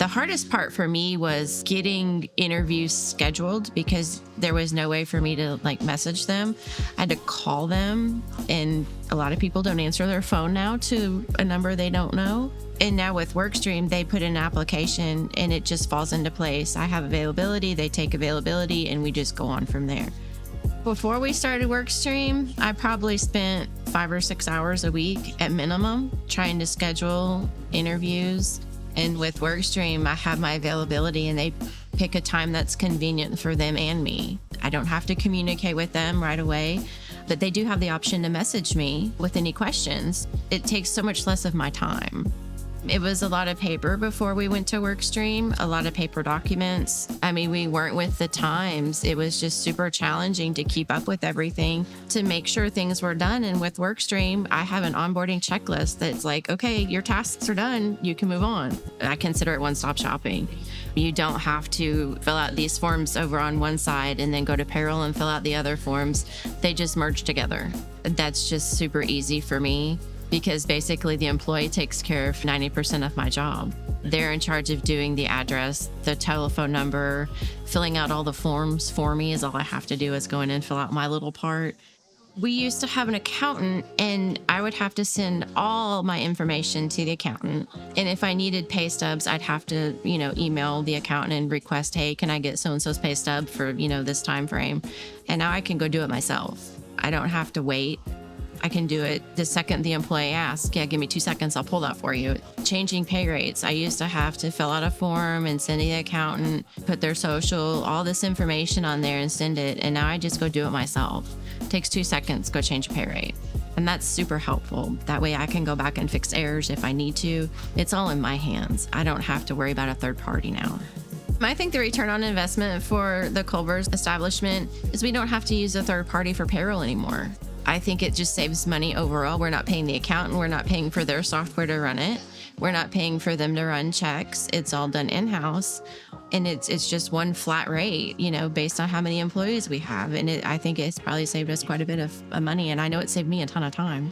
The hardest part for me was getting interviews scheduled because there was no way for me to message them. I had to call them, and a lot of people don't answer their phone now to a number they don't know. And now with Workstream, they put in an application and it just falls into place. I have availability, they take availability, and we just go on from there. Before we started Workstream, I probably spent 5 or 6 hours a week at minimum trying to schedule interviews. And with Workstream, I have my availability and they pick a time that's convenient for them and me. I don't have to communicate with them right away, but they do have the option to message me with any questions. It takes so much less of my time. It was a lot of paper before we went to Workstream, a lot of paper documents. I mean, we weren't with the times. It was just super challenging to keep up with everything, to make sure things were done. And with Workstream, I have an onboarding checklist that's like, okay, your tasks are done, you can move on. I consider it one-stop shopping. You don't have to fill out these forms over on one side and then go to payroll and fill out the other forms. They just merge together. That's just super easy for me, because basically the employee takes care of 90% of my job. They're in charge of doing the address, the telephone number, filling out all the forms for me is all I have to do is go in and fill out my little part. We used to have an accountant and I would have to send all my information to the accountant. And if I needed pay stubs, I'd have to, email the accountant and request, hey, can I get so-and-so's pay stub for, this time frame? And now I can go do it myself. I don't have to wait. I can do it the second the employee asks. Yeah, give me 2 seconds, I'll pull that for you. Changing pay rates. I used to have to fill out a form and send it to the accountant, put their social, all this information on there and send it. And now I just go do it myself. Takes 2 seconds, go change a pay rate. And that's super helpful. That way I can go back and fix errors if I need to. It's all in my hands. I don't have to worry about a third party now. I think the return on investment for the Culver's establishment is we don't have to use a third party for payroll anymore. I think it just saves money overall. We're not paying the accountant. We're not paying for their software to run it. We're not paying for them to run checks. It's all done in-house. And it's just one flat rate, based on how many employees we have. And I think it's probably saved us quite a bit of money. And I know it saved me a ton of time.